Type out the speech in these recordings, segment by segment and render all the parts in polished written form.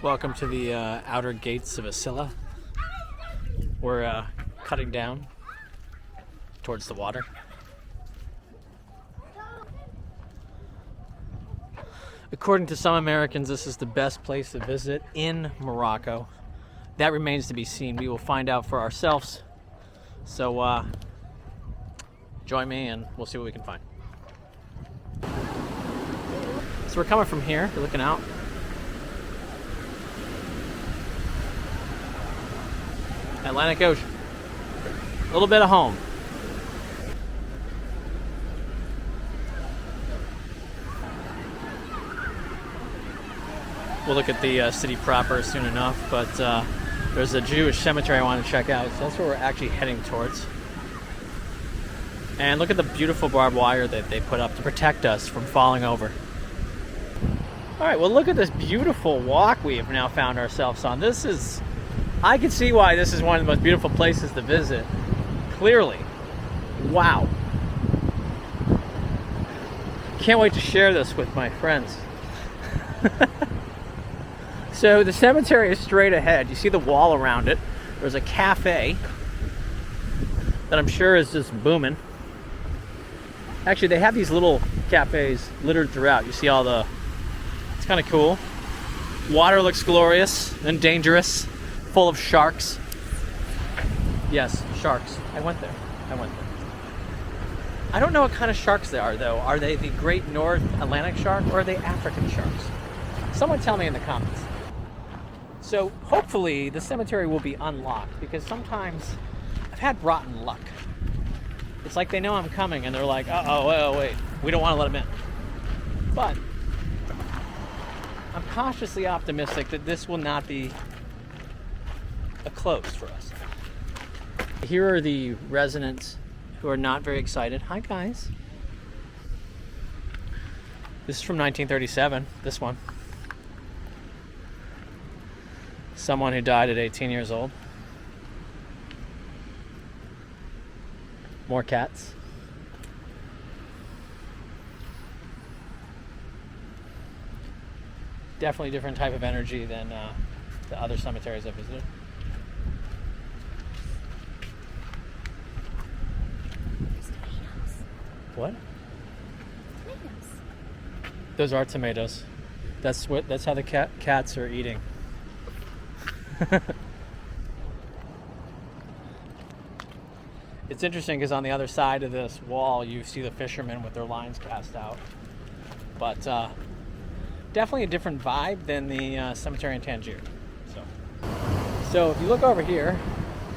Welcome to the outer gates of Asilah. We're cutting down towards the water. According to some Americans, this is the best place to visit in Morocco. That remains to be seen. We will find out for ourselves. So join me and we'll see what we can find. So we're coming from here, we're looking out. Atlantic Ocean. A little bit of home. We'll look at the city proper soon enough, but there's a Jewish cemetery I want to check out, so that's where we're actually heading towards. And look at the beautiful barbed wire that they put up to protect us from falling over. Alright, well look at this beautiful walk we have now found ourselves on. I can see why this is one of the most beautiful places to visit. Clearly. Wow. Can't wait to share this with my friends. So the cemetery is straight ahead. You see the wall around it. There's a cafe that I'm sure is just booming. Actually, they have these little cafes littered throughout. You see all the... It's kind of cool. Water looks glorious and dangerous. Full of sharks. Yes, sharks. I went there. I don't know what kind of sharks they are, though. Are they the Great North Atlantic shark or are they African sharks? Someone tell me in the comments. So hopefully the cemetery will be unlocked, because sometimes I've had rotten luck. It's like they know I'm coming and they're like, uh-oh, wait, we don't want to let them in. But I'm cautiously optimistic that this will not be closed for us. Here are the residents who are not very excited. Hi guys. This is from 1937, this one. Someone who died at 18 years old. More cats. Definitely different type of energy than the other cemeteries I've visited. What? Tomatoes. Those are tomatoes. That's how the cats are eating. It's interesting because on the other side of this wall you see the fishermen with their lines cast out. But definitely a different vibe than the cemetery in Tangier. So if you look over here,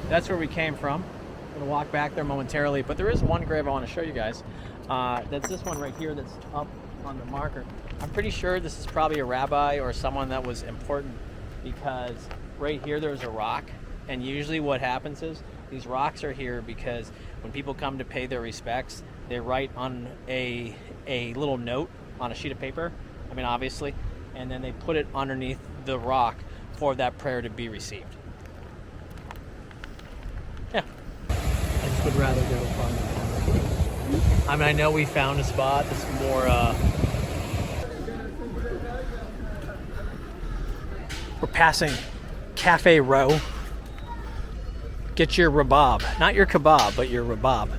that's where we came from. I'm gonna walk back there momentarily, but there is one grave I want to show you guys. That's this one right here that's up on the marker. I'm pretty sure this is probably a rabbi or someone that was important, because right here there's a rock, and usually what happens is these rocks are here because when people come to pay their respects, they write on a little note on a sheet of paper, I mean obviously, and then they put it underneath the rock for that prayer to be received. Yeah. I just would rather go from... I mean, I know we found a spot that's more, we're passing Cafe Row. Get your rabab. Not your kebab, but your rabab.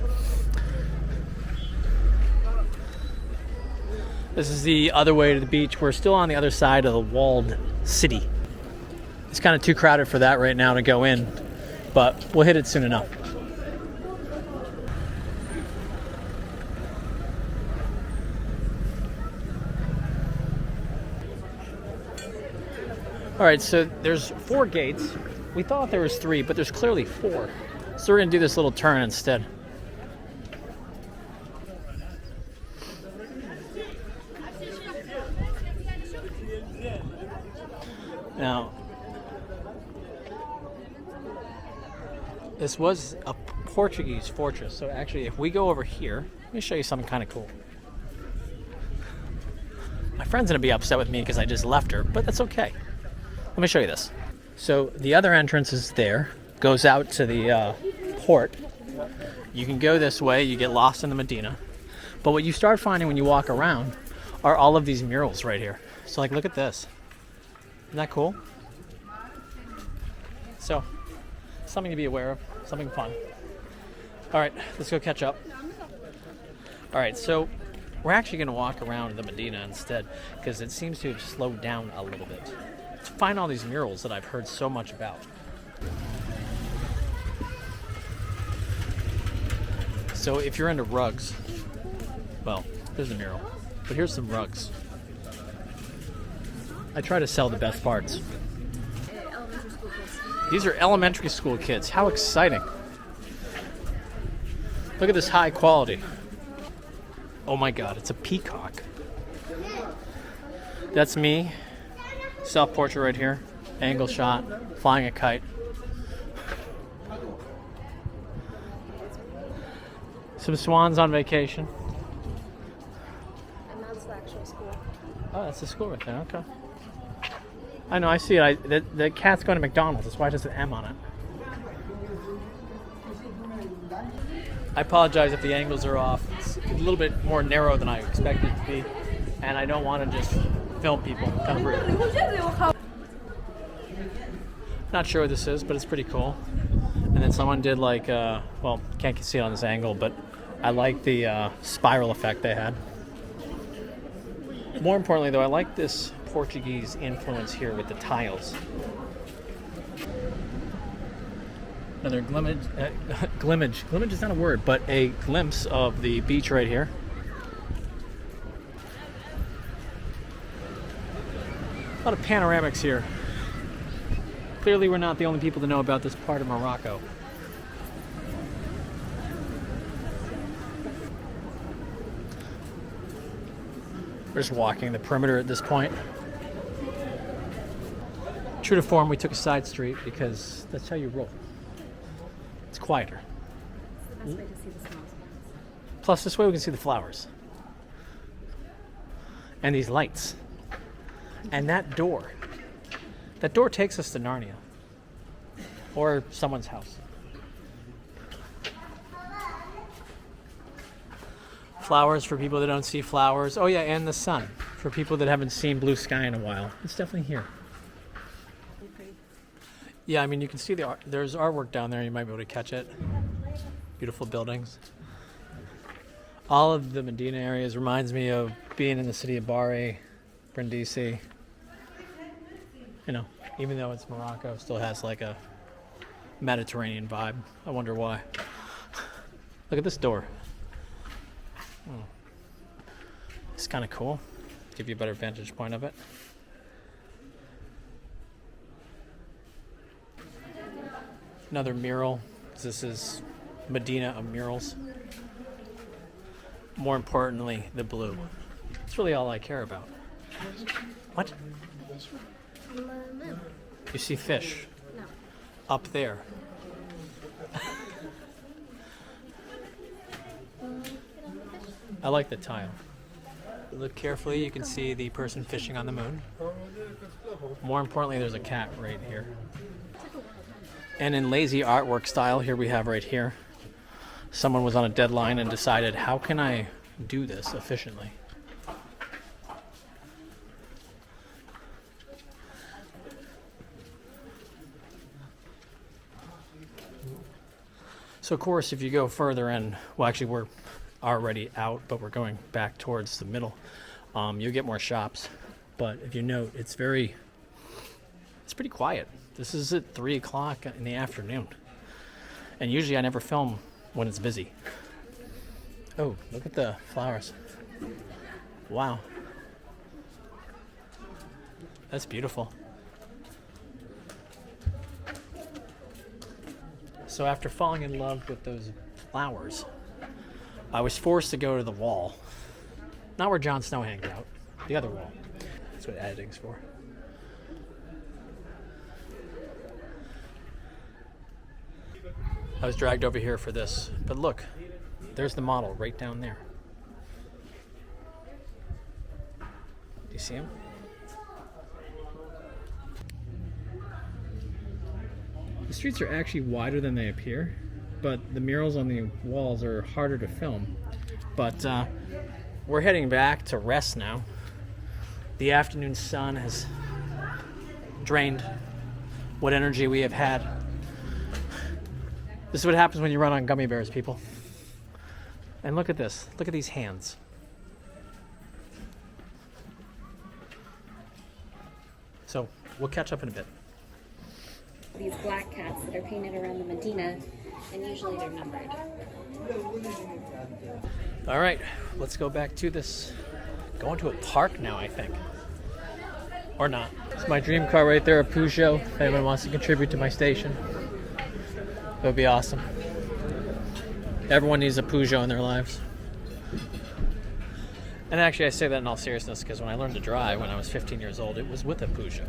This is the other way to the beach. We're still on the other side of the walled city. It's kind of too crowded for that right now to go in, but we'll hit it soon enough. All right, so there's 4 gates. We thought there was 3, but there's clearly 4. So we're gonna do this little turn instead. Now, this was a Portuguese fortress. So actually, if we go over here, let me show you something kind of cool. My friend's gonna be upset with me because I just left her, but that's okay. Let me show you this. So the other entrance is there, goes out to the port. You can go this way, you get lost in the Medina. But what you start finding when you walk around are all of these murals right here. So like, look at this. Isn't that cool? So, something to be aware of, something fun. All right, let's go catch up. All right, so we're actually going to walk around the Medina instead because it seems to have slowed down a little bit to find all these murals that I've heard so much about. So if you're into rugs, well, there's a mural, but here's some rugs. I try to sell the best parts. These are elementary school kids. How exciting. Look at this high quality. Oh my God, it's a peacock. That's me. Self-portrait right here. Angle shot, flying a kite. Some swans on vacation. And that's the actual school. Oh, that's the school right there, okay. I know, I see it. The cat's going to McDonald's. That's why it has an M on it. I apologize if the angles are off. It's a little bit more narrow than I expected it to be. And I don't want to just film people. Kind of rude. Not sure what this is, but it's pretty cool. And then someone did like, well, can't see it on this angle, but I like the spiral effect they had. More importantly, though, I like this Portuguese influence here with the tiles. Another glimpse is not a word, but a glimpse of the beach right here. A lot of panoramics here. Clearly we're not the only people to know about this part of Morocco. We're just walking the perimeter at this point. True to form, we took a side street because that's how you roll. It's quieter. It's the best way to see the small spots. Plus, this way we can see the flowers. And these lights. And that door. That door takes us to Narnia. Or someone's house. Flowers for people that don't see flowers. Oh yeah, and the sun. For people that haven't seen blue sky in a while. It's definitely here. Yeah, I mean, you can see the art. There's artwork down there. You might be able to catch it. Beautiful buildings. All of the Medina areas reminds me of being in the city of Bari, Brindisi. You know, even though it's Morocco, it still has like a Mediterranean vibe. I wonder why. Look at this door. Oh. It's kind of cool. Give you a better vantage point of it. Another mural. This is Medina of murals. More importantly, the blue. It's really all I care about. What? You see fish? No. Up there. I like the tile. Look carefully, you can see the person fishing on the moon. More importantly, there's a cat right here. And in lazy artwork style, here we have right here. Someone was on a deadline and decided, how can I do this efficiently? So of course, if you go further in, well actually we're already out, but we're going back towards the middle, you'll get more shops. But if you note, it's pretty quiet. This is at 3 o'clock in the afternoon. And usually I never film when it's busy. Oh, look at the flowers. Wow. That's beautiful. So after falling in love with those flowers, I was forced to go to the wall. Not where Jon Snow hangs out, the other wall. That's what editing's for. I was dragged over here for this, but look, there's the model right down there. Do you see him? The streets are actually wider than they appear, but the murals on the walls are harder to film. But we're heading back to rest now. The afternoon sun has drained what energy we have had. This is what happens when you run on gummy bears, people. And look at this. Look at these hands. So we'll catch up in a bit. These black cats that are painted around the Medina, and usually they're numbered. All right, let's go back to this. Going to a park now, I think. Or not. It's my dream car right there, a Peugeot. If anyone wants to contribute to my station, it would be awesome. Everyone needs a Peugeot in their lives. And actually, I say that in all seriousness because when I learned to drive when I was 15 years old, it was with a Peugeot.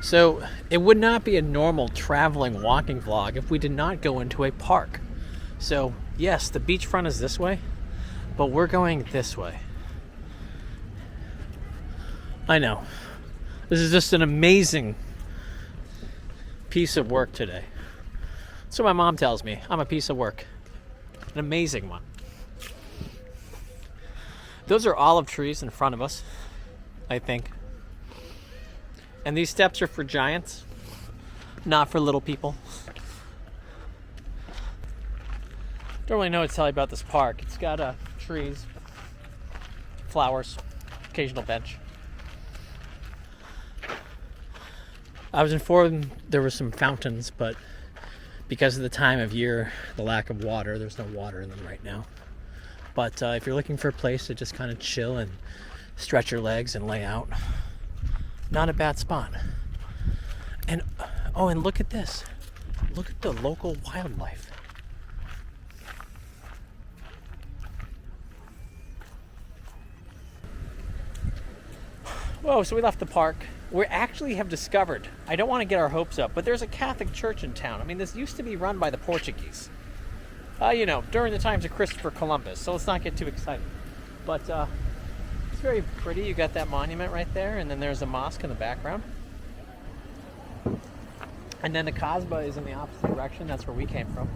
So it would not be a normal traveling walking vlog if we did not go into a park. So yes, the beachfront is this way, but we're going this way. I know. This is just an amazing piece of work today. So my mom tells me I'm a piece of work. An amazing one. Those are olive trees in front of us, I think. And these steps are for giants, not for little people. Don't really know what to tell you about this park. It's got trees, flowers, occasional bench. I was informed there were some fountains, but because of the time of year, the lack of water, there's no water in them right now. But if you're looking for a place to just kind of chill and stretch your legs and lay out, not a bad spot. And oh, and look at this. Look at the local wildlife. Whoa, so we left the park. We actually have discovered, I don't want to get our hopes up, but there's a Catholic church in town. I mean, this used to be run by the Portuguese. During the times of Christopher Columbus, so let's not get too excited. But it's very pretty. You got that monument right there, and then there's a mosque in the background. And then the kasbah is in the opposite direction. That's where we came from.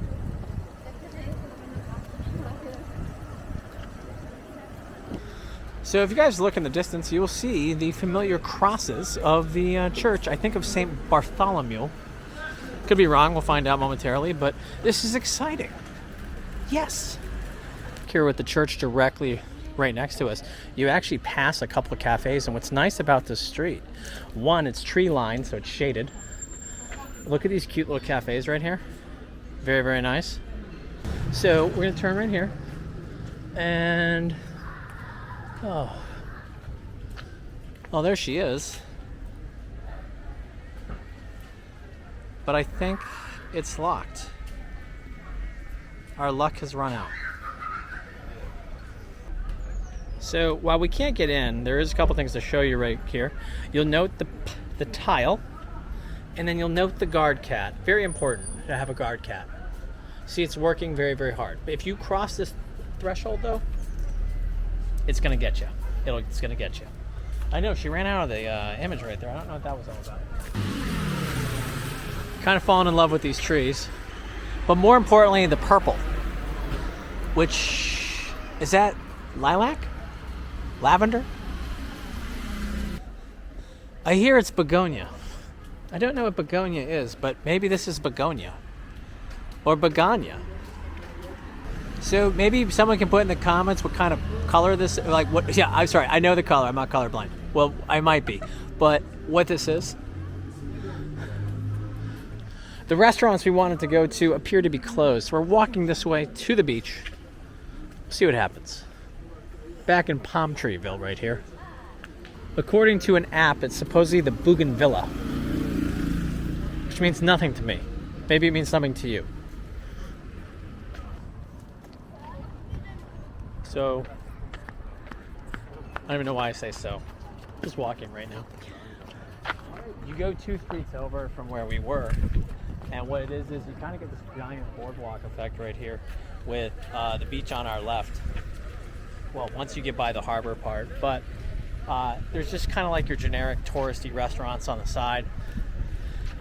So if you guys look in the distance, you will see the familiar crosses of the church. I think of St. Bartholomew. Could be wrong. We'll find out momentarily. But this is exciting. Yes. Here with the church directly right next to us, you actually pass a couple of cafes. And what's nice about this street, one, it's tree lined, so it's shaded. Look at these cute little cafes right here. Very, very nice. So we're going to turn right here. And oh, there she is. But I think it's locked. Our luck has run out. So while we can't get in, there is a couple things to show you right here. You'll note the tile, and then you'll note the guard cat. Very important to have a guard cat. See, it's working very, very hard. But if you cross this threshold, though, it's going to get you. It's going to get you. I know, she ran out of the image right there. I don't know what that was all about. Kind of fallen in love with these trees. But more importantly, the purple. Which, is that lilac? Lavender? I hear it's begonia. I don't know what begonia is, but maybe this is begonia. Or begonia. So maybe someone can put in the comments what kind of color this, like what, yeah, I'm sorry, I know the color, I'm not colorblind. Well, I might be, but what this is. The restaurants we wanted to go to appear to be closed. We're walking this way to the beach. See what happens. Back in Palm Treeville right here. According to an app, it's supposedly the Bougainvillea, which means nothing to me. Maybe it means something to you. So, I don't even know why I say so. Just walking right now. You go 2 streets over from where we were, and what it is you kind of get this giant boardwalk effect right here with the beach on our left. Well, once you get by the harbor part, but there's just kind of like your generic touristy restaurants on the side,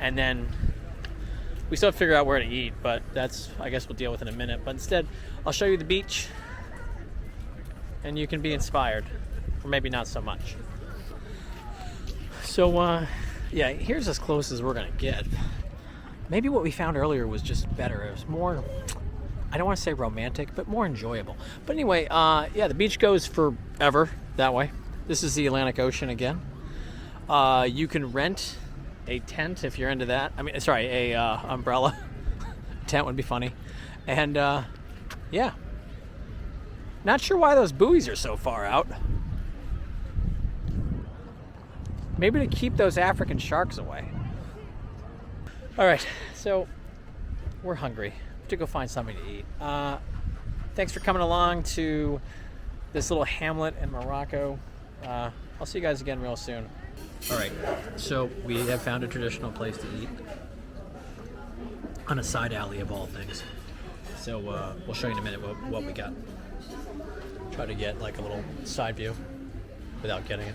and then we still have to figure out where to eat, but that's, I guess we'll deal with in a minute. But instead, I'll show you the beach, and you can be inspired, or maybe not so much. So Yeah, here's as close as we're gonna get. Maybe what we found earlier was just better. It was more, I don't want to say romantic, but more enjoyable. But anyway, yeah, the beach goes forever that way. This is the Atlantic Ocean again. You can rent a tent if you're into that. I mean, sorry, a umbrella. Tent would be funny. And yeah, not sure why those buoys are so far out. Maybe to keep those African sharks away. All right, so we're hungry. We have to go find something to eat. Thanks for coming along to this little hamlet in Morocco. I'll see you guys again real soon. All right, so we have found a traditional place to eat on a side alley of all things. So we'll show you in a minute what we got. Try to get like a little side view without getting it.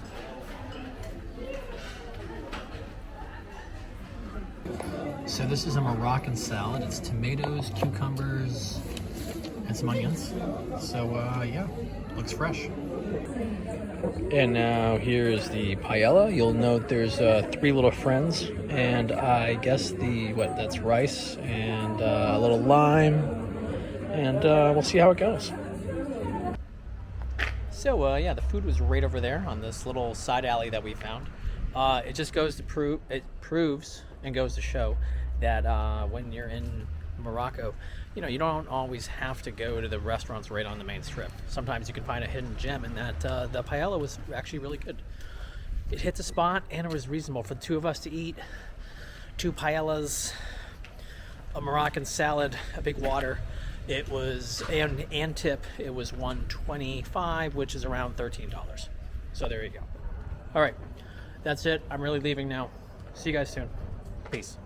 So this is a Moroccan salad. It's tomatoes, cucumbers, and some onions. So yeah, looks fresh. And now here's the paella. You'll note there's 3 little friends, and I guess that's rice and a little lime, and we'll see how it goes. So yeah, the food was right over there on this little side alley that we found. It just goes to proves and goes to show that when you're in Morocco, you know, you don't always have to go to the restaurants right on the main strip. Sometimes you can find a hidden gem, and that the paella was actually really good. It hit the spot, and it was reasonable for the 2 of us to eat. 2 paellas, a Moroccan salad, a big water. It was, and tip, it was $1.25, which is around $13. So there you go. All right, that's it. I'm really leaving now. See you guys soon. Peace.